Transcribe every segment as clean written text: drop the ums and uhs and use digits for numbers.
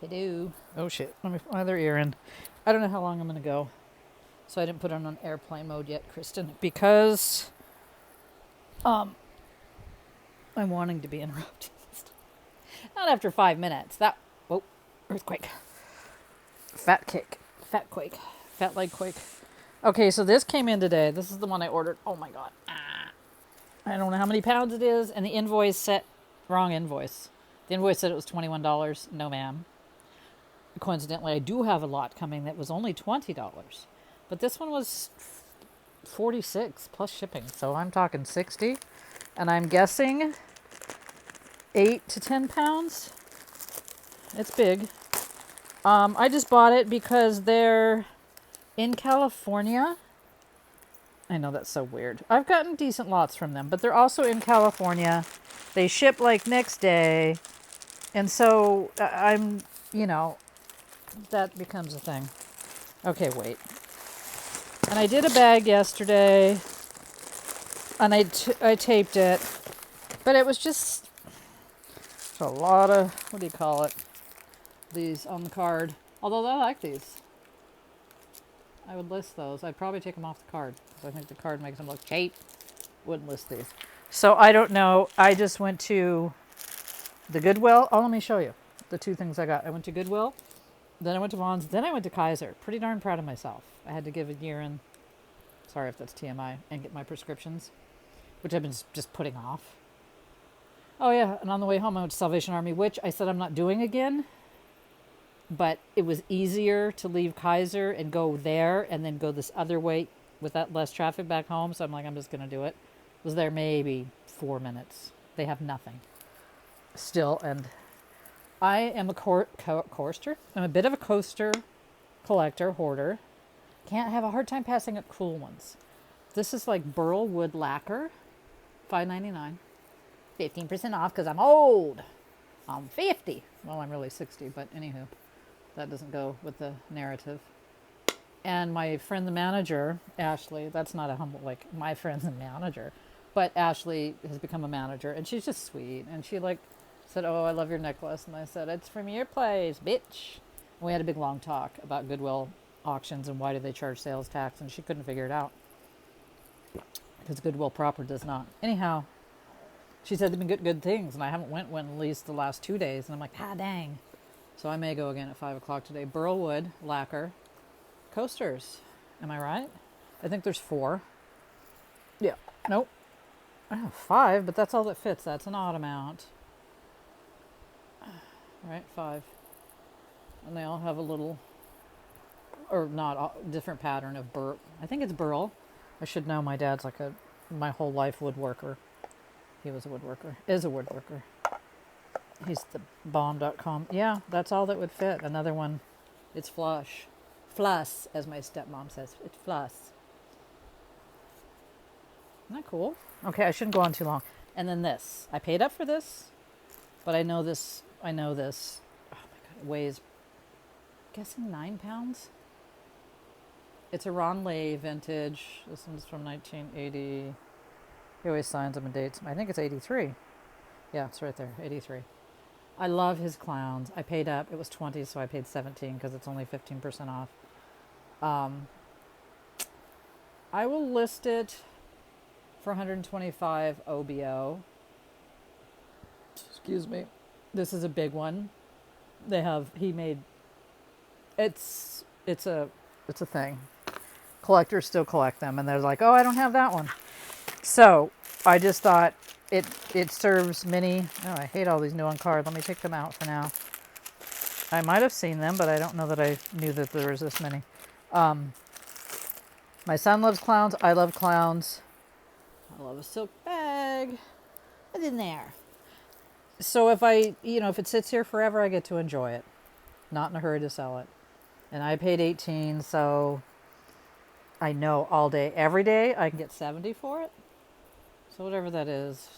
Hello. Oh shit. Let me fly their ear in. I don't know how long I'm going to go. So I didn't put it on airplane mode yet, Kristen, because I'm wanting to be interrupted. Not after 5 minutes. Oh, earthquake. Fat kick. Fat quake. Fat leg quake. Okay, so this came in today. This is the one I ordered. Oh my god. I don't know how many pounds it is, and the invoice said wrong invoice. The invoice said it was $21. No, ma'am. Coincidentally, I do have a lot coming that was only $20, but this one was 46 plus shipping, so I'm talking 60, and I'm guessing 8 to 10 pounds. It's big. I just bought it because they're in California. I know that's so weird. I've gotten decent lots from them, but they're also in California. They ship like next day, and so that becomes a thing. Okay, wait. And I did a bag yesterday, and I taped it, but it was just a lot of, what do you call it, these on the card. Although I like these. I would list those. I'd probably take them off the card, because I think the card makes them look cheap. Wouldn't list these. So I don't know. I just went to the Goodwill. Oh, let me show you the two things I got. I went to Goodwill. Then I went to Vaughn's. Then I went to Kaiser. Pretty darn proud of myself. I had to give a year in. Sorry if that's TMI. And get my prescriptions, which I've been just putting off. Oh, yeah. And on the way home, I went to Salvation Army, which I said I'm not doing again. But it was easier to leave Kaiser and go there and then go this other way with that less traffic back home. So I'm like, I'm just going to do it. Was there maybe 4 minutes. They have nothing still. And I am a coaster. I'm a bit of a coaster collector, hoarder. Can't have a hard time passing up cool ones. This is like burl wood lacquer, $5.99. 15% off because I'm old. I'm 50. Well, I'm really 60, but anywho, that doesn't go with the narrative. And my friend, the manager, Ashley, that's not a humble, like my friend's the manager, but Ashley has become a manager, and she's just sweet. And she said, "Oh, I love your necklace." And I said, "It's from your place, bitch." And we had a big long talk about Goodwill auctions and why do they charge sales tax, and she couldn't figure it out because Goodwill proper does not. Anyhow, she said they've been good things, and I haven't went at least the last 2 days, and I'm like, dang. So I may go again at 5 o'clock today. Burl wood lacquer coasters. Am I right? I think there's 4. Yeah. Nope. I have 5, but that's all that fits. That's an odd amount. Right, 5. And they all have a little, or not, different pattern of burl. I think it's burl. I should know. My dad's like my whole life woodworker. He was a woodworker. Is a woodworker. He's the bomb.com. Yeah, that's all that would fit. Another one. It's flush. Fluss, as my stepmom says. It's fluss. Isn't that cool? Okay, I shouldn't go on too long. And then this. I paid up for this, but I know this. Oh my God, it weighs, I'm guessing 9 pounds. It's a Ron Lay vintage. This one's from 1980. He always signs them and dates. I think it's 83. Yeah, it's right there, 83. I love his clowns. I paid up. It was 20, so I paid 17 because it's only 15% off. I will list it for 125 OBO. Excuse me. This is a big one. It's a thing. Collectors still collect them, and they're like, "Oh, I don't have that one." So I just thought it serves many. Oh, I hate all these new on card. Let me take them out for now. I might have seen them, but I don't know that I knew that there was this many. My son loves clowns. I love clowns. I love a silk bag. What's in there? So if if it sits here forever, I get to enjoy it. Not in a hurry to sell it. And I paid 18, so I know all day, every day, I can get 70 for it. So whatever that is,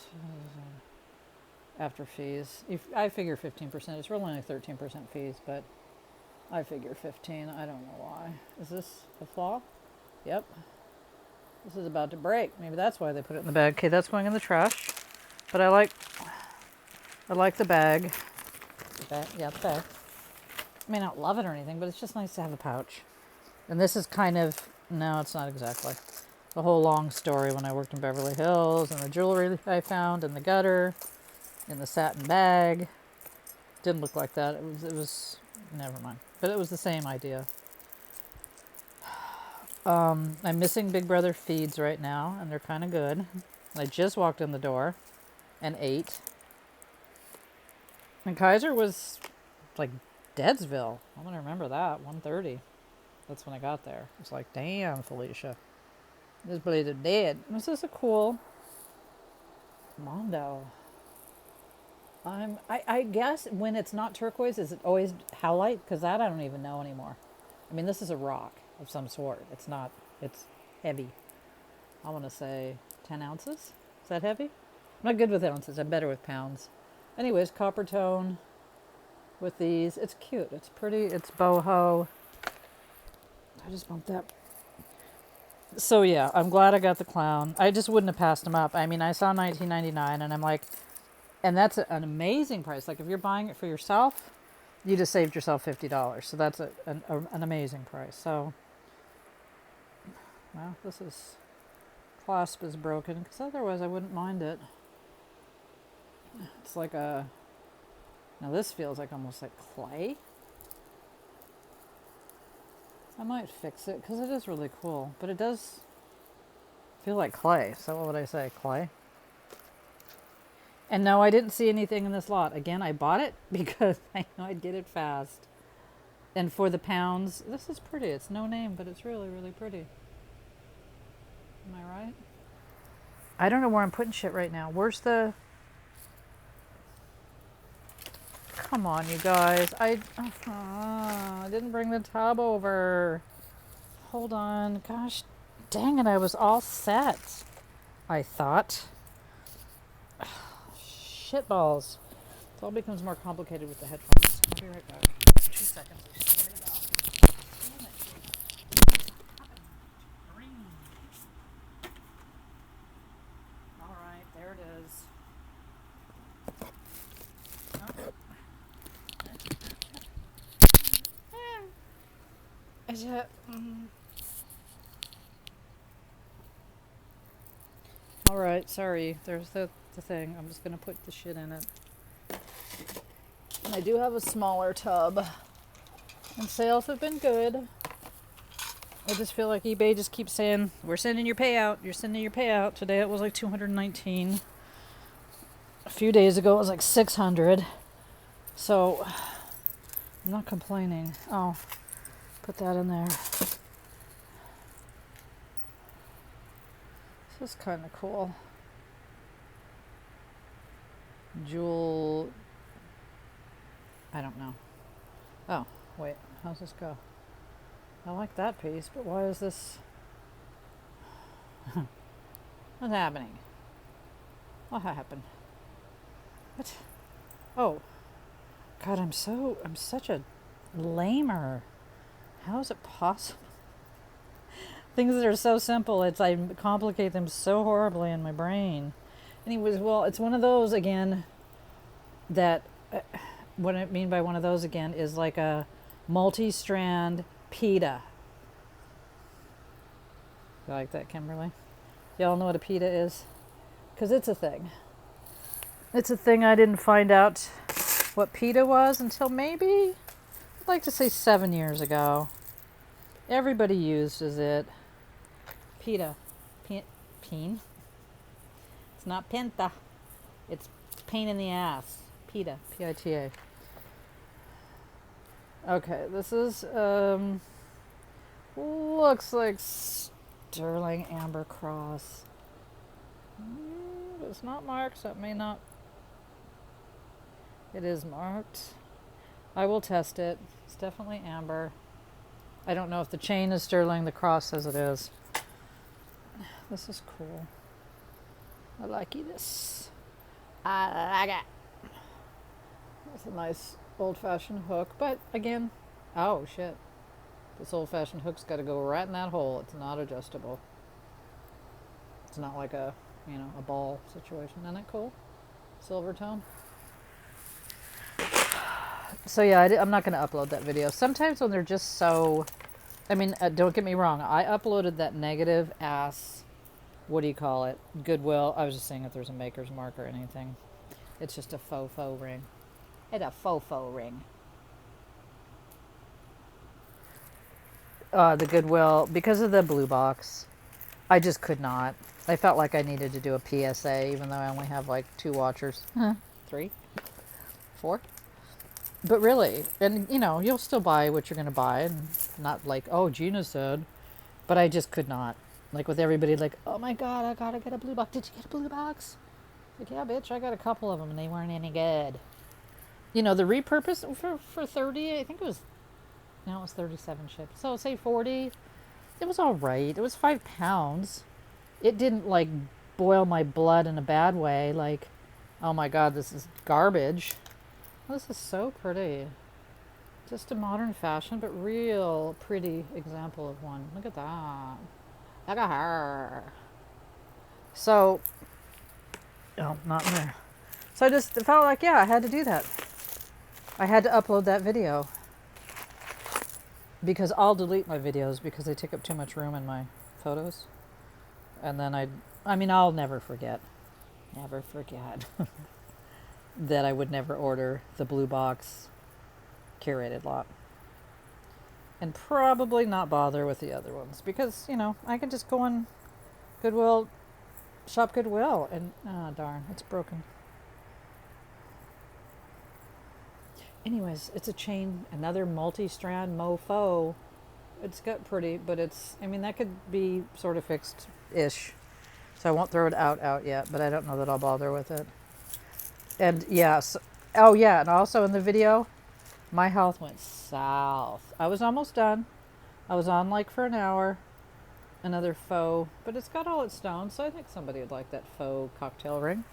after fees. I figure 15%. It's really only 13% fees, but I figure 15. I don't know why. Is this a flaw? Yep. This is about to break. Maybe that's why they put it in the bag. Okay, that's going in the trash. But I like the bag. The bag. I may not love it or anything, but it's just nice to have a pouch. And this is kind of, no, it's not exactly the whole long story when I worked in Beverly Hills and the jewelry I found in the gutter in the satin bag. Didn't look like that. It was, never mind. But it was the same idea. I'm missing Big Brother feeds right now, and they're kind of good. I just walked in the door and ate. And Kaiser was like Deadsville. I'm going to remember that, 1:30. That's when I got there. It was like, damn, Felicia. This place is dead. This is a cool Mondo. I guess when it's not turquoise, is it always howlite? Because that I don't even know anymore. I mean, this is a rock of some sort. It's not, it's heavy. I want to say 10 ounces. Is that heavy? I'm not good with ounces. I'm better with pounds. Anyways, copper tone with these. It's cute. It's pretty. It's boho. I just bumped that. So yeah, I'm glad I got the clown. I just wouldn't have passed them up. I mean, I saw $19.99 and I'm like, and that's an amazing price. Like if you're buying it for yourself, you just saved yourself $50. So that's an amazing price. So, well, this is, clasp is broken because otherwise I wouldn't mind it. It's like a, now this feels like almost like clay. I might fix it because it is really cool, but it does feel like clay. So what would I say, clay? And no, I didn't see anything in this lot. Again, I bought it because I know I'd get it fast. And for the pounds, this is pretty. It's no name, but it's really, really pretty. Am I right? I don't know where I'm putting shit right now. Where's the... Come on, you guys. I didn't bring the tub over. Hold on. Gosh, dang it. I was all set, I thought. Shitballs. It all becomes more complicated with the headphones. I'll be right back. 2 seconds. I swear to God. Damn it. Green. All right, there it is. All right, sorry. There's the thing. I'm just going to put the shit in it. And I do have a smaller tub. And sales have been good. I just feel like eBay just keeps saying, we're sending your payout. You're sending your payout. Today it was like $219. A few days ago it was like $600. So I'm not complaining. Oh, put that in there. This is kind of cool. Jewel. I don't know. Oh, wait. How's this go? I like that piece, but why is this? What's happening? What happened? What? Oh. God, I'm such a lamer. How is it possible? Things that are so simple, I complicate them so horribly in my brain. Anyways, well, it's one of those again that, what I mean by one of those again is like a multi-strand pita. You like that, Kimberly? Y'all know what a pita is? Because it's a thing. It's a thing I didn't find out what pita was until maybe, I'd like to say 7 years ago. Everybody uses it. Pita. Peen. It's not penta. It's pain in the ass. Pita. P-I-T-A. Okay, this is, looks like sterling amber cross. It's not marked, so it may not. It is marked. I will test it. It's definitely amber. I don't know if the chain is sterling. The cross says it is. This is cool. I like this. I like it. It's a nice old-fashioned hook, but again, oh shit. This old-fashioned hook's got to go right in that hole. It's not adjustable. It's not like a, a ball situation. Isn't that cool? Silver tone. So yeah, I'm not going to upload that video. Sometimes when they're just so, I mean, don't get me wrong. I uploaded that negative ass, what do you call it? Goodwill. I was just saying if there's a maker's mark or anything. It's just a faux ring. It's a faux ring. The Goodwill, because of the blue box, I just could not. I felt like I needed to do a PSA, even though I only have like 2 watchers. 3, 4. But really, and you know, you'll still buy what you're going to buy, and not like, oh, Gina said. But I just could not. Like with everybody, like, oh my God, I gotta get a blue box. Did you get a blue box? Like, yeah, bitch, I got a couple of them, and they weren't any good. You know, the repurpose for 30, I think it was, no, it was 37 shipped. So say 40, it was all right. It was 5 pounds. It didn't like boil my blood in a bad way. Like, oh my God, this is garbage. This is so pretty. Just a modern fashion, but real pretty example of one. Look at that. Look at her. So, oh, not in there. So I just felt like, yeah, I had to do that. I had to upload that video. Because I'll delete my videos because they take up too much room in my photos. And then I mean, I'll never forget that I would never order the blue box curated lot. And probably not bother with the other ones because, you know, I can just go on Goodwill, shop Goodwill, and, darn, it's broken. Anyways, it's a chain, another multi-strand mofo. It's got pretty, but it's, I mean, that could be sort of fixed-ish. So I won't throw it out yet, but I don't know that I'll bother with it. And yes, oh yeah, and also in the video, my health went south. I was almost done. I was on like for an hour. Another faux, but it's got all its stones, so I think somebody would like that faux cocktail ring.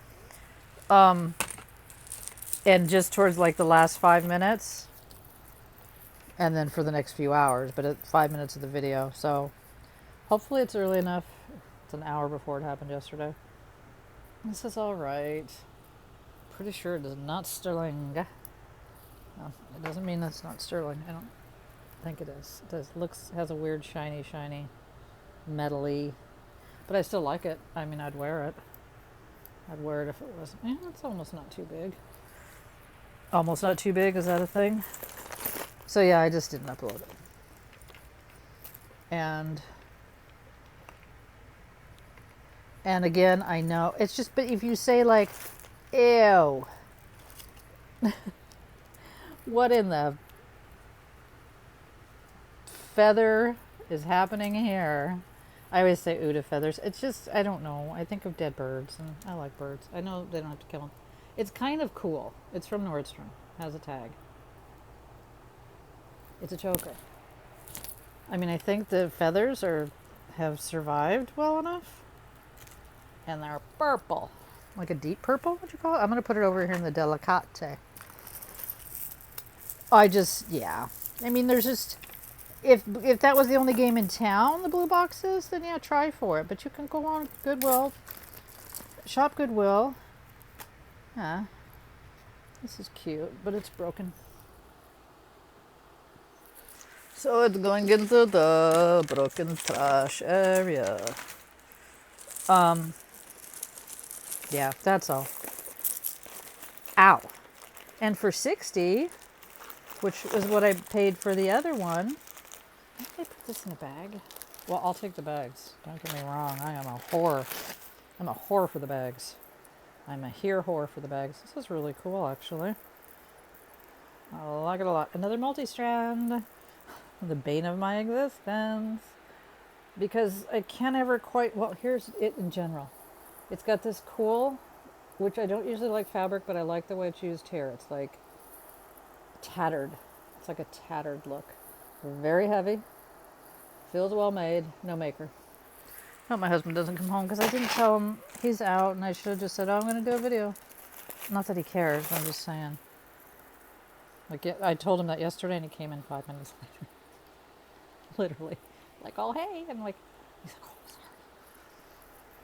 And just towards like the last 5 minutes, and then for the next few hours, but at 5 minutes of the video. So hopefully it's early enough. It's an hour before it happened yesterday. This is all right. Pretty sure it is not sterling. No, it doesn't mean it's not sterling. I don't think it is. It does. Has a weird shiny, metally. But I still like it. I mean, I'd wear it. I'd wear it if it was. Yeah, it's almost not too big. Almost not too big, is that a thing? So yeah, I just didn't upload it. And again, I know it's just, but if you say like, ew, what in the feather is happening here? I always say ooh to feathers. It's just, I don't know. I think of dead birds, and I like birds. I know they don't have to kill them. It's kind of cool. It's from Nordstrom. Has a tag. It's a choker. I mean, I think the feathers have survived well enough. And they're purple. Like a deep purple, what you call it? I'm going to put it over here in the delicate. Yeah. I mean, there's just, if that was the only game in town, the blue boxes, then yeah, try for it. But you can go on Goodwill, shop Goodwill. Yeah. This is cute, but it's broken. So it's going into the broken trash area. Yeah, that's all. Ow. And for $60, which is what I paid for the other one, why did I put this in a bag? Well, I'll take the bags. Don't get me wrong. I am a whore. I'm a whore for the bags. I'm a whore for the bags. This is really cool, actually. I like it a lot. Another multi-strand. The bane of my existence. Because I can't ever quite, well, here's it in general. It's got this cool, which I don't usually like fabric, but I like the way it's used here. It's like tattered. It's like a tattered look. Very heavy. Feels well made. No maker. I hope my husband doesn't come home because I didn't tell him he's out, and I should have just said, oh, I'm going to do a video. Not that he cares, I'm just saying. Like, I told him that yesterday, and he came in 5 minutes later. Literally. Like, oh, hey. I'm like, he's like, oh, sorry.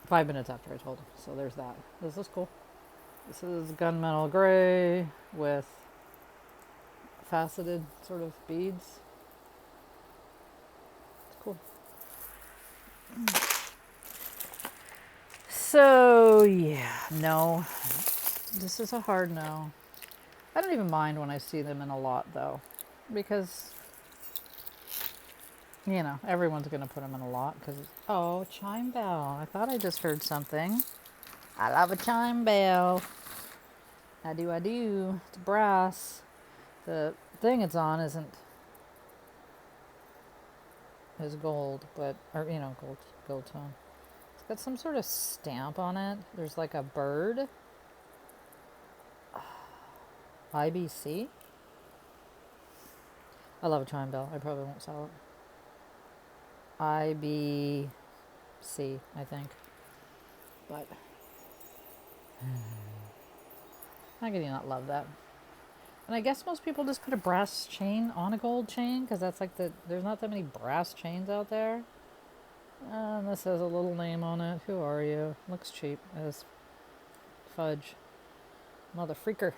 5 minutes after I told him. So there's that. This is cool. This is gunmetal gray with faceted sort of beads. It's cool. So, yeah, no. This is a hard no. I don't even mind when I see them in a lot, though, because, you know, everyone's going to put them in a lot because, oh, chime bell. I thought I just heard something. I love a chime bell. I do. It's brass. The thing it's on is gold, but, or, you know, gold tone. It's got some sort of stamp on it. There's like a bird. IBC. I love a chime bell. I probably won't sell it. IBC, I think. But how can you not love that? And I guess most people just put a brass chain on a gold chain because that's like there's not that many brass chains out there. And this has a little name on it. Who are you? Looks cheap as fudge. Mother freaker.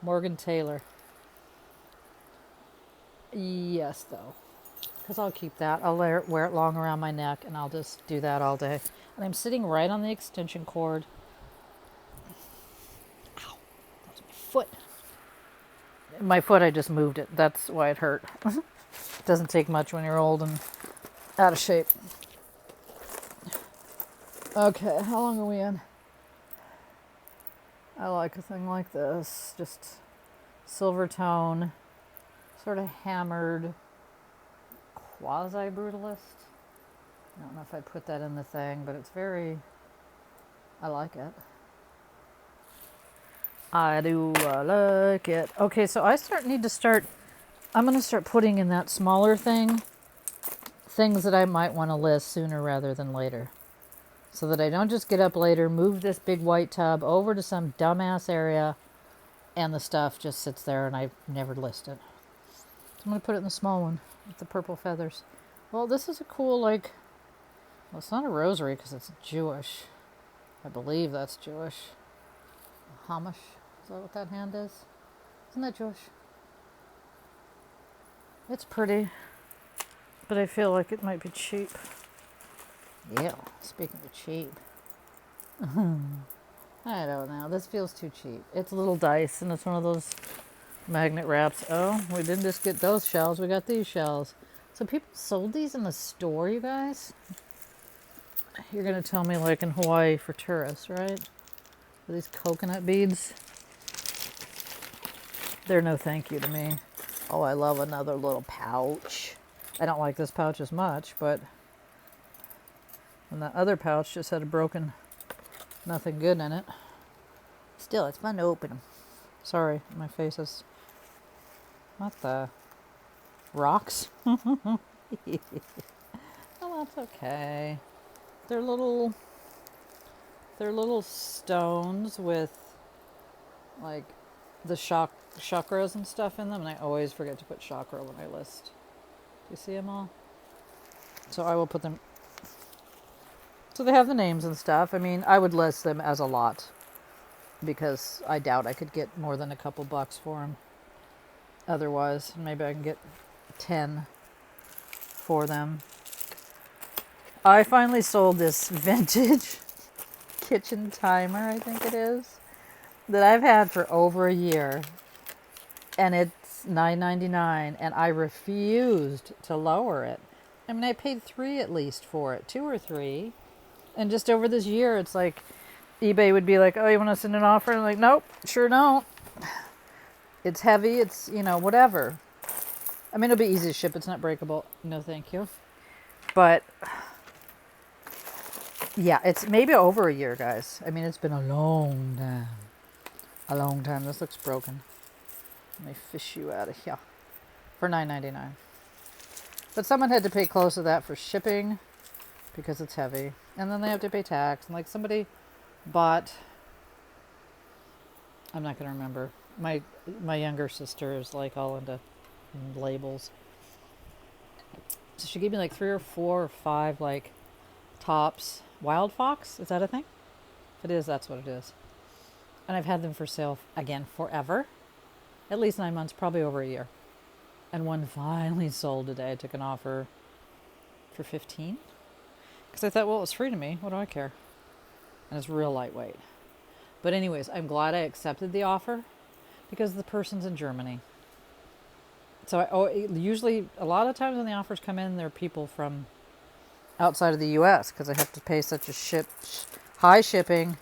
Morgan Taylor. Yes, though. Because I'll keep that. I'll wear it long around my neck and I'll just do that all day. And I'm sitting right on the extension cord. Ow. That's my foot. My foot, I just moved it. That's why it hurt. It doesn't take much when you're old and out of shape. Okay, how long are we in? I like a thing like this. Just silver tone, sort of hammered, quasi-brutalist. I don't know if I put that in the thing, but it's very, I like it. I do like it. Okay, so I'm going to start putting in that smaller thing, things that I might want to list sooner rather than later. So that I don't just get up later, move this big white tub over to some dumbass area, and the stuff just sits there and I never list it. So I'm going to put it in the small one with the purple feathers. Well, this is a cool, like, well, it's not a rosary because it's Jewish. I believe that's Jewish. Hamish. Is that what that hand is? Isn't that Jewish? It's pretty, but I feel like it might be cheap. Yeah, speaking of cheap. I don't know. This feels too cheap. It's a little dice, and it's one of those magnet wraps. Oh, we didn't just get those shells. We got these shells. So people sold these in the store, you guys? You're going to tell me like in Hawaii for tourists, right? For these coconut beads. They're no thank you to me. Oh, I love another little pouch. I don't like this pouch as much, but... And that other pouch just had a broken, nothing good in it. Still, it's fun to open them. Sorry, my face is... What the... Rocks? Oh, that's okay. They're little stones with, like, the chakras and stuff in them. And I always forget to put chakra when I list. Do you see them all? So I will put them... So they have the names and stuff. I mean, I would list them as a lot because I doubt I could get more than a couple bucks for them. Otherwise, maybe I can get 10 for them. I finally sold this vintage kitchen timer, I think it is, that I've had for over a year. And it's $9.99, and I refused to lower it. I mean, I paid $3 at least for it, 2 or 3. And just over this year, it's like eBay would be like, oh, you want to send an offer? And I'm like, nope, sure don't. It's heavy. It's, you know, whatever. I mean, it'll be easy to ship. It's not breakable. No, thank you. But, yeah, it's maybe over a year, guys. I mean, it's been a long time. A long time. This looks broken. Let me fish you out of here. For $9.99. But someone had to pay close to that for shipping because it's heavy. And then they have to pay tax. And like somebody bought, I'm not going to remember. My younger sister is like all into labels. So she gave me like 3 or 4 or 5 like tops. Wild Fox? Is that a thing? If it is, that's what it is. And I've had them for sale again forever. At least 9 months, probably over a year. And one finally sold today. I took an offer for 15 because I thought, well, it was free to me. What do I care? And it's real lightweight. But anyways, I'm glad I accepted the offer because the person's in Germany. So usually, a lot of times when the offers come in, they're people from outside of the U.S. because I have to pay such a high shipping,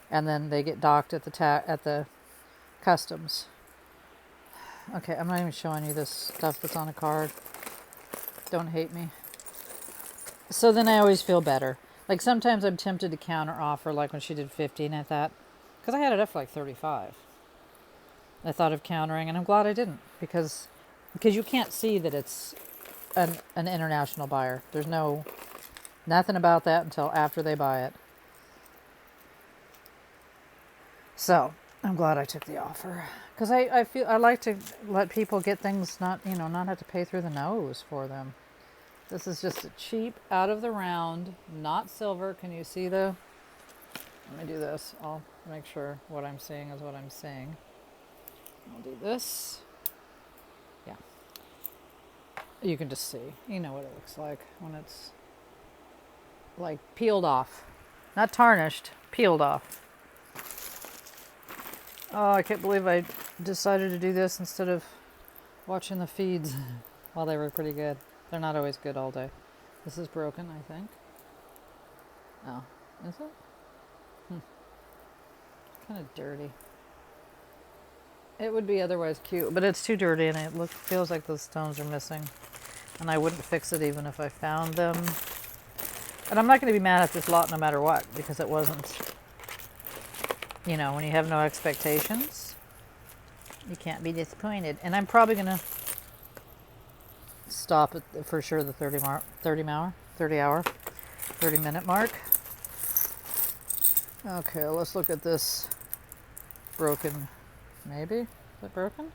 and then they get docked at the customs. Okay, I'm not even showing you this stuff that's on a card. Don't hate me. So then I always feel better. Like sometimes I'm tempted to counter offer, like when she did 50, and I thought, because I had it up for like 35. I thought of countering, and I'm glad I didn't, because you can't see that it's an international buyer. There's nothing about that until after they buy it. So I'm glad I took the offer, because I feel I like to let people get things, not have to pay through the nose for them. This is just a cheap, out of the round, not silver. Can you see let me do this. I'll make sure what I'm seeing is what I'm seeing. I'll do this. Yeah. You can just see. You know what it looks like when it's like peeled off. Not tarnished, peeled off. Oh, I can't believe I decided to do this instead of watching the feeds while they were pretty good. They're not always good all day. This is broken, I think. Oh, is it? Kind of dirty. It would be otherwise cute, but it's too dirty, and it feels like those stones are missing. And I wouldn't fix it even if I found them. And I'm not going to be mad at this lot no matter what, because it wasn't, when you have no expectations, you can't be disappointed. And I'm probably going to stop at, for sure, the 30-minute mark. Okay, let's look at this broken, maybe? Is it broken?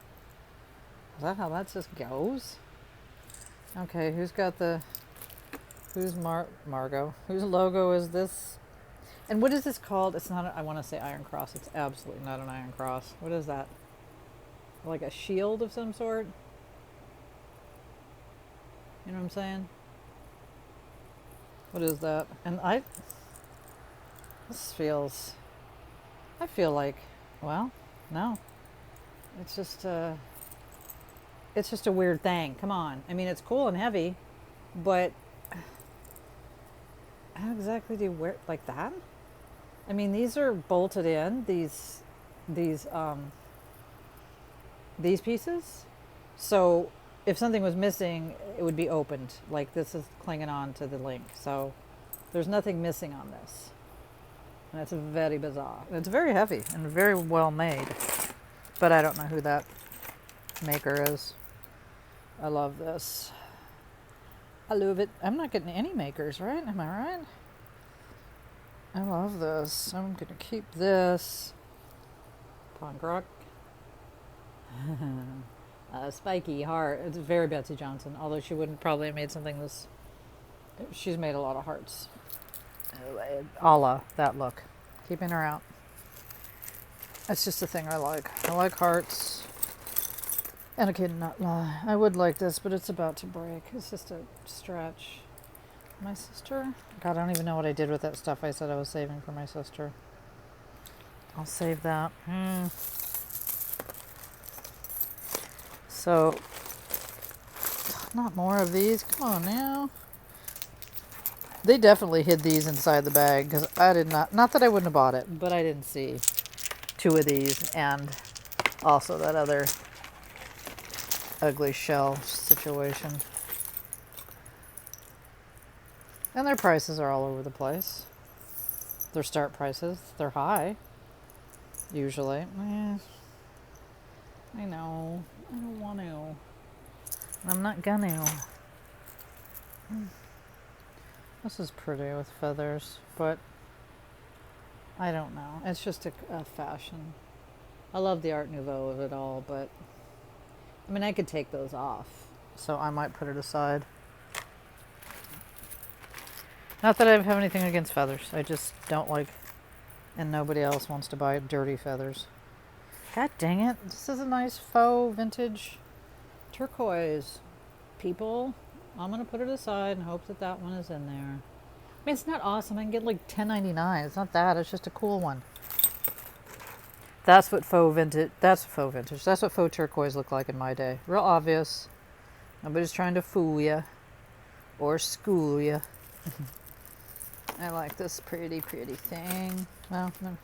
Is that how that just goes? Okay, who's Margot? Whose logo is this? And what is this called? It's not, I want to say Iron Cross. It's absolutely not an Iron Cross. What is that? Like a shield of some sort? You know what I'm saying? What is that? And I feel like, well, no. It's just a weird thing. Come on. I mean, it's cool and heavy, but how exactly do you wear it like that? I mean, these are bolted in, these pieces. So if something was missing, it would be opened. Like this is clinging on to the link. So there's nothing missing on this. And it's very bizarre. It's very heavy and very well made. But I don't know who that maker is. I love this. I love it. I'm not getting any makers, right? Am I right? I love this. I'm going to keep this. Punk rock. Spiky heart. It's very Betsy Johnson, although she wouldn't probably have made something this. She's made a lot of hearts. A la that look. Keeping her out. That's just the thing I like. I like hearts. And I cannot lie. I would like this, but it's about to break. It's just a stretch. My sister? God, I don't even know what I did with that stuff I said I was saving for my sister. I'll save that. So, not more of these. Come on now. They definitely hid these inside the bag because I did not that I wouldn't have bought it, but I didn't see 2 of these and also that other ugly shell situation. And their prices are all over the place. Their start prices, they're high, usually. I know, I don't want to. I'm not gonna. This is pretty with feathers, but I don't know. It's just a fashion. I love the Art Nouveau of it all, but I mean, I could take those off, so I might put it aside. Not that I have anything against feathers. I just don't like, and nobody else wants to buy dirty feathers. God dang it. This is a nice faux vintage turquoise. People, I'm going to put it aside and hope that that one is in there. I mean, it's not awesome. I can get like $10.99. It's not that. It's just a cool one. That's what faux vintage. That's faux vintage. That's what faux turquoise looked like in my day. Real obvious. Nobody's trying to fool you or school you. I like this pretty thing. Well, I don't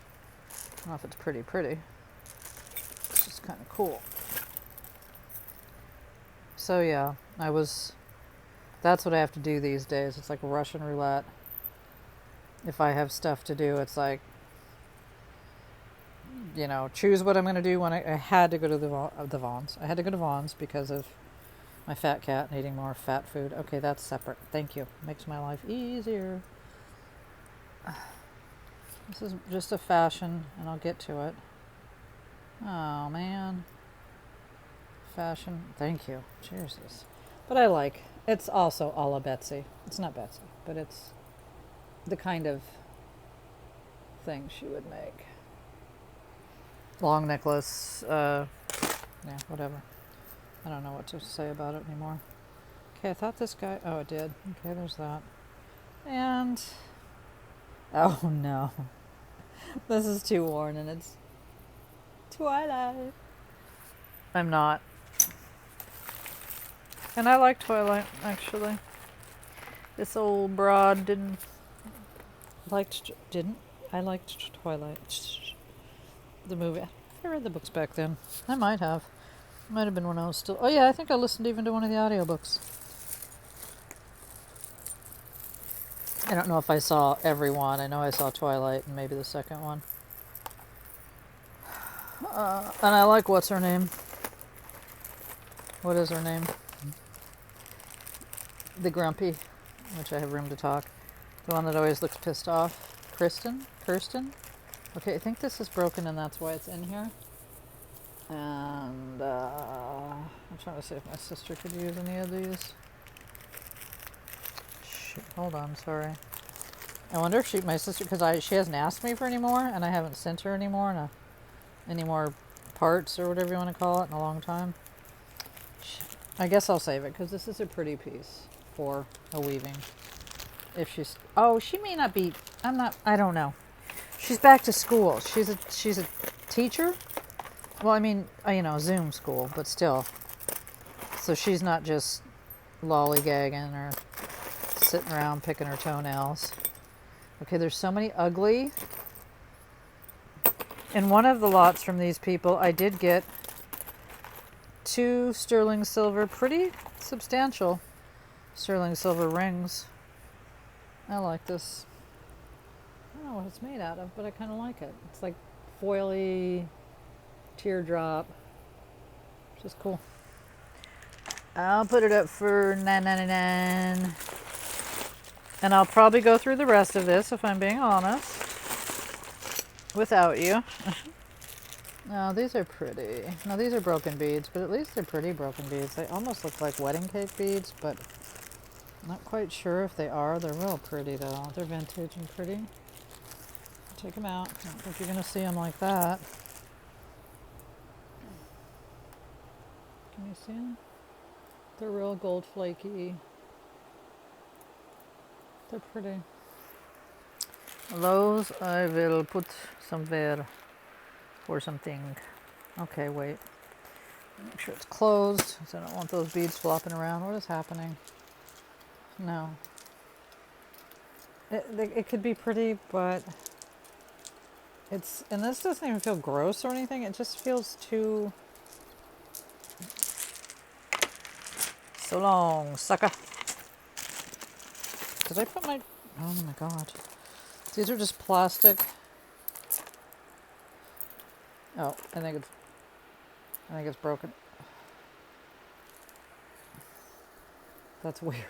know if it's pretty. It's just kind of cool. So yeah, that's what I have to do these days. It's like Russian roulette. If I have stuff to do, it's like, choose what I'm going to do when I had to go to the Vons. I had to go to Vons because of my fat cat needing more fat food. Okay, that's separate. Thank you. Makes my life easier. This is just a fashion, and I'll get to it. Oh, man. Fashion. Thank you. Jesus. But it's also a la Betsy. It's not Betsy, but it's the kind of thing she would make. Long necklace. Yeah, whatever. I don't know what to say about it anymore. Okay, I thought this guy... Oh, it did. Okay, there's that. And... Oh, no. This is too worn, and it's Twilight. I'm not. And I like Twilight, actually. This old broad didn't. I liked Twilight. The movie. I read the books back then. I might have. Might have been when I was still... Oh yeah, I think I listened even to one of the audiobooks. I don't know if I saw every one. I know I saw Twilight and maybe the second one. And I like what's her name. What is her name? The grumpy, which I have room to talk. The one that always looks pissed off. Kirsten? Okay, I think this is broken and that's why it's in here. And I'm trying to see if my sister could use any of these. Shoot, hold on, sorry. I wonder if my sister, because she hasn't asked me for any more, and I haven't sent her any more parts or whatever you want to call it in a long time. I guess I'll save it because this is a pretty piece for a weaving. If she's, she may not be. I don't know. She's back to school. She's a teacher. Well, I mean, Zoom school, but still. So she's not just lollygagging or sitting around picking her toenails. Okay, there's so many ugly. In one of the lots from these people, I did get 2 sterling silver, pretty substantial sterling silver rings. I like this. I don't know what it's made out of, but I kind of like it. It's like foily teardrop, which is cool. I'll put it up for $9.99. And I'll probably go through the rest of this, if I'm being honest, without you. No, these are pretty. No, these are broken beads, but at least they're pretty broken beads. They almost look like wedding cake beads, but I'm not quite sure if they are. They're real pretty, though. They're vintage and pretty. Take them out. I don't think you're going to see them like that. Can you see them? They're real gold flaky. They're pretty. Those I will put somewhere for something. Okay, wait. Make sure it's closed, because I don't want those beads flopping around. What is happening? No. It could be pretty, but and this doesn't even feel gross or anything. It just feels too... So long, sucker. Did I put my... Oh my god. These are just plastic. Oh, I think it's broken. That's weird.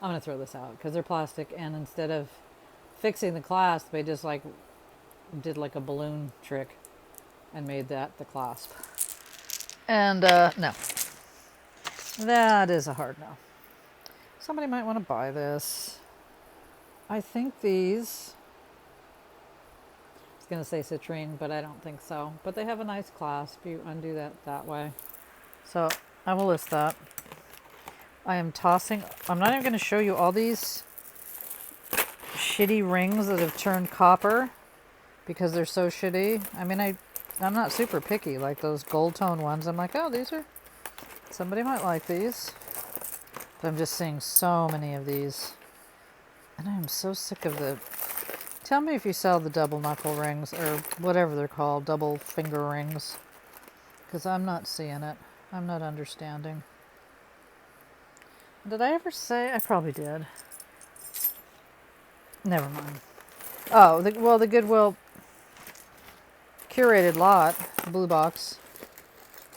I'm gonna throw this out because they're plastic, and instead of fixing the clasp, they just did like a balloon trick and made that the clasp. And no. That is a hard no. Somebody might want to buy this. I think these... was going to say citrine, but I don't think so. But they have a nice clasp. You undo that way. So I will list that. I am tossing. I'm not even going to show you all these shitty rings that have turned copper because they're so shitty. I mean, I'm not super picky. Like those gold tone ones, I'm like, oh, these are, somebody might like these. But I'm just seeing so many of these. And I am so sick of the... Tell me if you sell the double knuckle rings or whatever they're called, double finger rings. Because I'm not seeing it. I'm not understanding. Did I ever say? I probably did. Never mind. Oh, the Goodwill curated lot, blue box.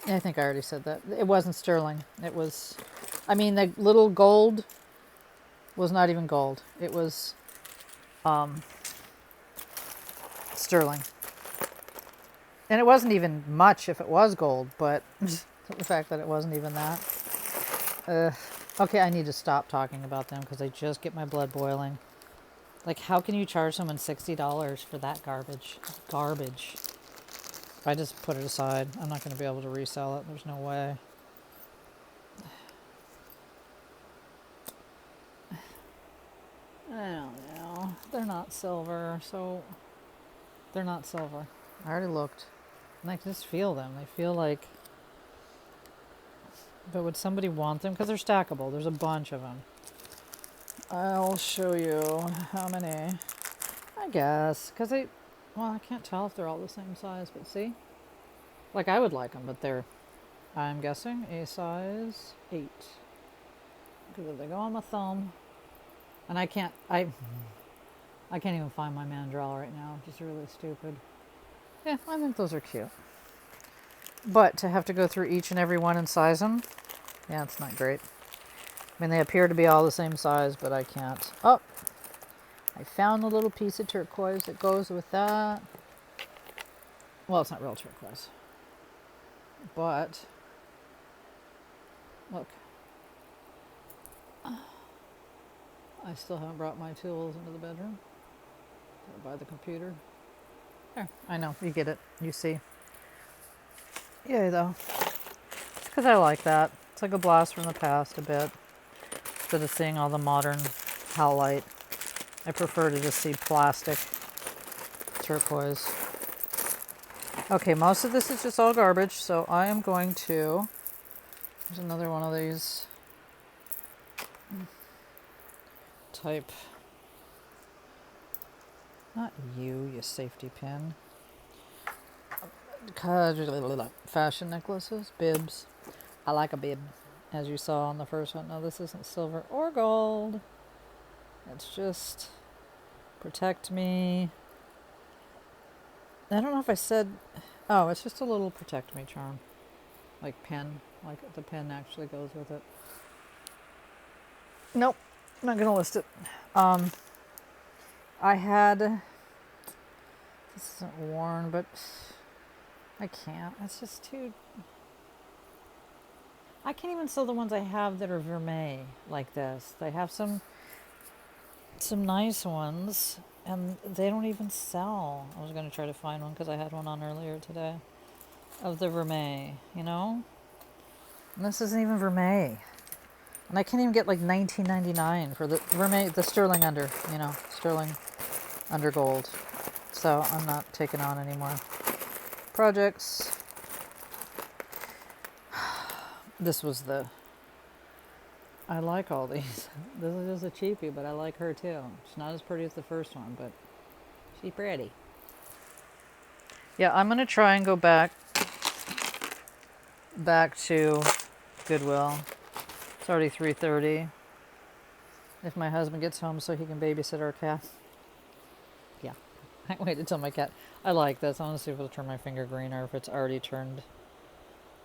I think I already said that. It wasn't sterling. It was, I mean, the little gold was not even gold. It was sterling. And it wasn't even much if it was gold, but the fact that it wasn't even that. Okay, I need to stop talking about them because they just get my blood boiling. Like, how can you charge someone $60 for that garbage? Garbage. I just put it aside. I'm not going to be able to resell it. There's no way. I don't know. They're not silver, so... They're not silver. I already looked. And I can just feel them. They feel like... But would somebody want them? Because they're stackable. There's a bunch of them. I'll show you how many. I guess. Because they... Well, I can't tell if they're all the same size, but see? Like, I would like them, but they're... I'm guessing a size 8. Because they go on my thumb. And I can't even find my mandrel right now, which is really stupid. Yeah, I think those are cute. But to have to go through each and every one and size them, yeah, it's not great. I mean, they appear to be all the same size, but I can't. Oh, I found a little piece of turquoise that goes with that. Well, it's not real turquoise. But, look. I still haven't brought my tools into the bedroom. Or by the computer. There, I know, you get it. You see. Yay, though. Because I like that. It's like a blast from the past a bit. Instead of seeing all the modern howlite, I prefer to just see plastic turquoise. Okay, most of this is just all garbage, so I am going to... There's another one of these type... Not you safety pin. Fashion necklaces, bibs. I like a bib, as you saw on the first one. No, this isn't silver or gold. It's just protect me. I don't know if I said... Oh, it's just a little protect me charm. Like pin. Like the pin actually goes with it. Nope. I'm not going to list it. I had... This isn't worn, but... I can't. It's just too... I can't even sell the ones I have that are vermeil like this. They have some nice ones, and they don't even sell. I was going to try to find one because I had one on earlier today of the vermeil, you know? And this isn't even vermeil. And I can't even get like $19.99 for the vermeil, the sterling under, you know, sterling under gold. So I'm not taking on anymore projects. This was the... I like all these. This is just a cheapie, but I like her too. She's not as pretty as the first one, but she's pretty. Yeah, I'm going to try and go back to Goodwill. It's already 3:30. If my husband gets home so he can babysit our cat. Yeah, I waited till my cat... I like this. I want to see if it'll turn my finger green or if it's already turned.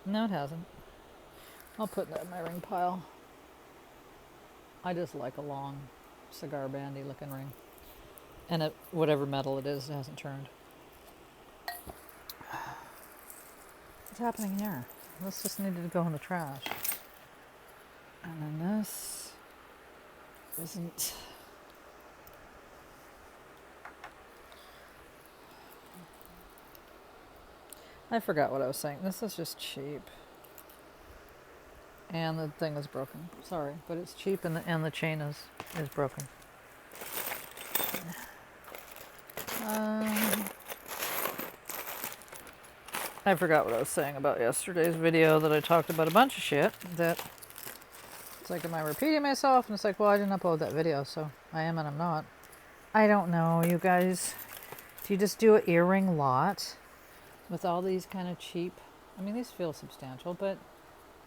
No, it hasn't. I'll put that in my ring pile. I just like a long cigar bandy looking ring. And it, whatever metal it is, it hasn't turned. What's happening here? This just needed to go in the trash. And then this isn't... I forgot what I was saying. This is just cheap. And the thing is broken. Sorry, but it's cheap and the chain is broken. I forgot what I was saying about yesterday's video, that I talked about a bunch of shit that it's like, am I repeating myself? And it's like, well, I didn't upload that video, so I am and I'm not. I don't know, you guys. Do you just do an earring lot with all these kind of cheap? I mean, these feel substantial, but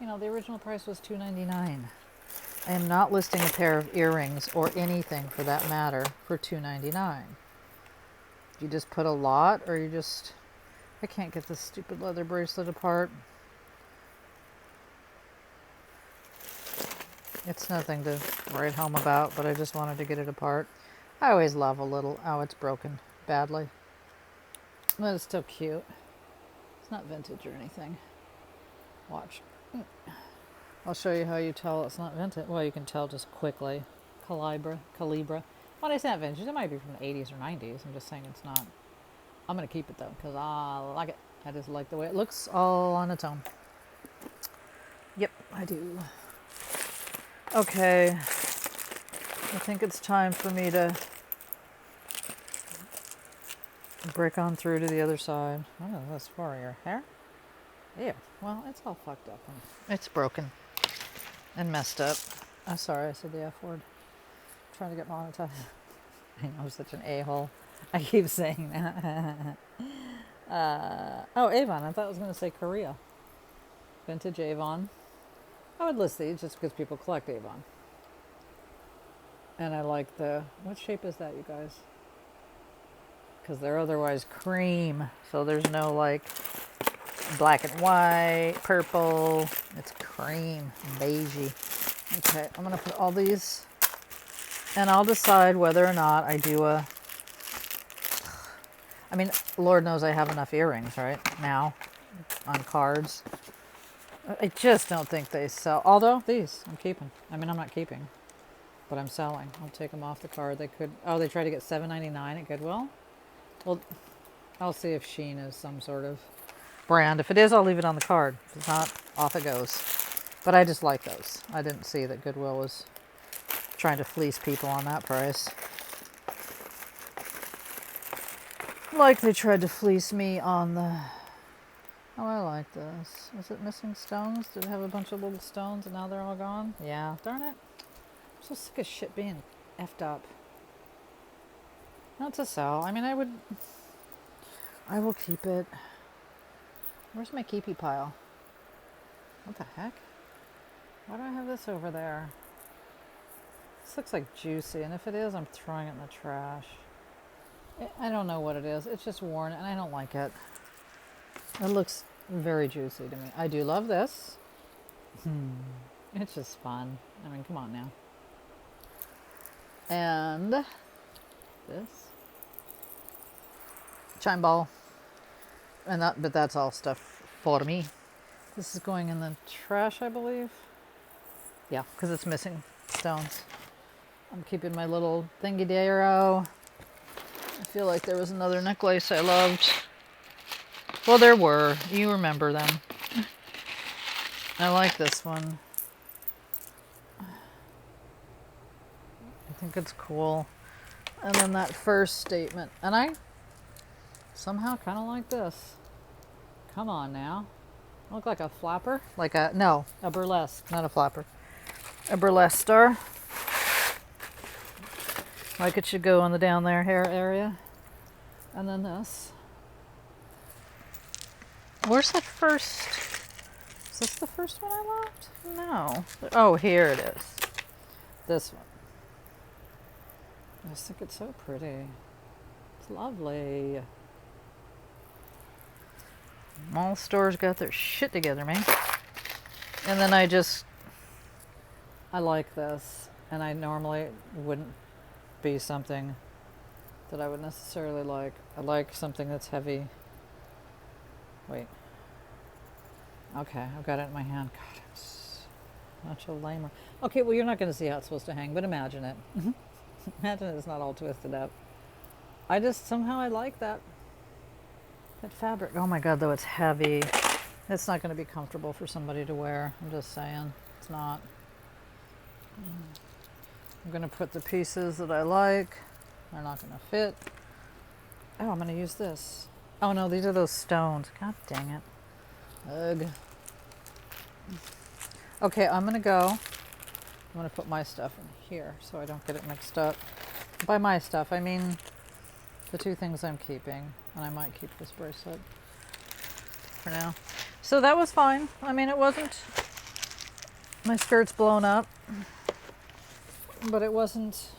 you know, the original price was $2.99. I am not listing a pair of earrings or anything for that matter for $2.99. You just put a lot, or you just... I can't get this stupid leather bracelet apart. It's nothing to write home about, but I just wanted to get it apart. I always love a little... Oh, it's broken badly. But it's still cute. It's not vintage or anything. Watch. I'll show you how you tell it's not vintage. Well, you can tell just quickly. Calibra. Well, it's not vintage. It might be from the 80s or 90s. I'm just saying it's not. I'm going to keep it, though, because I like it. I just like the way it looks all on its own. Yep, I do. Okay. I think it's time for me to break on through to the other side. Oh, that's for your hair? Yeah. Well, it's all fucked up. It's broken and messed up. I'm sorry I said the F word. I'm trying to get monetized. I know, I'm such an a-hole. I keep saying that. Oh, Avon. I thought I was going to say Korea. Vintage Avon. I would list these just because people collect Avon. And I like the... What shape is that, you guys? Because they're otherwise cream. So there's no, like, black and white, purple. It's cream, beigey. Okay, I'm going to put all these... And I'll decide whether or not I do a... I mean, Lord knows I have enough earrings right now on cards. I just don't think they sell. Although, these I'm keeping. I mean, I'm not keeping, but I'm selling. I'll take them off the card. They could... Oh, they try to get $7.99 at Goodwill? Well, I'll see if Sheen is some sort of brand. If it is, I'll leave it on the card. If it's not, off it goes. But I just like those. I didn't see that Goodwill was trying to fleece people on that price. Like they tried to fleece me on the... Oh, I like this. Is it missing stones? Did it have a bunch of little stones and now they're all gone? Yeah, darn it. I'm so sick of shit being effed up. Not to sell. I mean, I will keep it. Where's my keepy pile? What the heck? Why do I have this over there? This looks like juicy, and if it is, I'm throwing it in the trash. I don't know what it is. It's just worn, and I don't like it. It looks very juicy to me. I do love this. It's just fun. I mean, come on now. And this chime ball, and that, but that's all stuff for me. This is going in the trash, I believe. Yeah, because it's missing stones. I'm keeping my little thingy-daro. I feel like there was another necklace I loved. Well, there were. You remember them. I like this one. I think it's cool. And then that first statement. And I somehow kind of like this. Come on now. I look like a flapper? Like a... No, a burlesque. Not a flapper. A burlesque star. Like it should go on the down there hair area. And then this. Where's that first? Is this the first one I loved? No. Oh, here it is. This one. I just think it's so pretty. It's lovely. All stores got their shit together, man. And then I like this. And I normally wouldn't be something that I would necessarily like. I like something that's heavy. Wait. Okay, I've got it in my hand. God, it's such a lamer. Okay, well, you're not going to see how it's supposed to hang, but imagine it. Imagine it's not all twisted up. Somehow I like that. That fabric, oh my God, though, it's heavy. It's not going to be comfortable for somebody to wear. I'm just saying, it's not. I'm going to put the pieces that I like. They're not going to fit. Oh, I'm going to use this. Oh no, these are those stones. God dang it. Ugh. Okay, I'm going to go. I'm going to put my stuff in here so I don't get it mixed up. By my stuff, I mean the two things I'm keeping. And I might keep this bracelet for now. So that was fine. I mean, it wasn't, my skirt's blown up, but it wasn't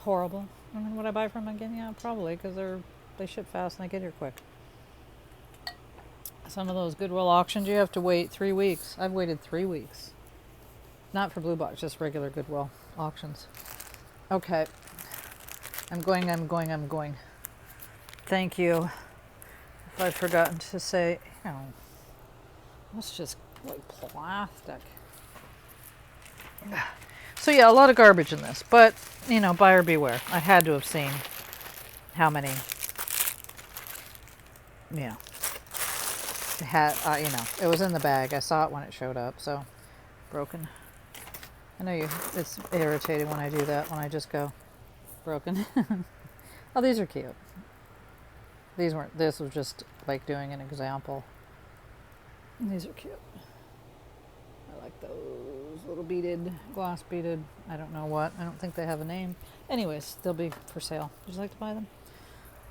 horrible. I mean, would I buy from them again? Yeah, probably, because they ship fast and they get here quick. Some of those Goodwill auctions, you have to wait 3 weeks. I've waited 3 weeks. Not for Blue Box, just regular Goodwill auctions. Okay. I'm going. Thank you. If I've forgotten to say, that's just like plastic. So yeah, a lot of garbage in this, but buyer beware. I had to have seen how many, it had, it was in the bag. I saw it when it showed up, so broken. I know it's irritating when I do that, when I just go broken. Oh, these are cute. This was just like doing an example. These are cute. I like those little beaded, glass beaded, I don't know what. I don't think they have a name. Anyways, they'll be for sale. Would you like to buy them?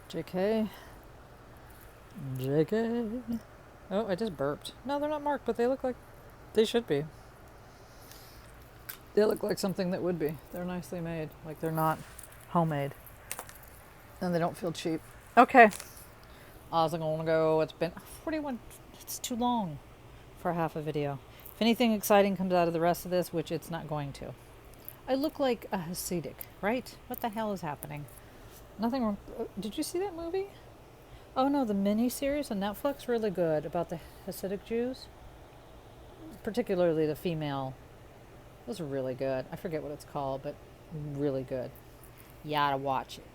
JK. Oh, I just burped. No, they're not marked, but they look like they should be. They look like something that would be. They're nicely made. Like they're not homemade. And they don't feel cheap. Okay. I was gonna go. It's been 41. It's too long for half a video. If anything exciting comes out of the rest of this, which it's not going to. I look like a Hasidic, right? What the hell is happening? Nothing wrong. Did you see that movie? Oh no, the mini-series on Netflix, really good, about the Hasidic Jews. Particularly the female. It was really good. I forget what it's called, but really good. You gotta watch it.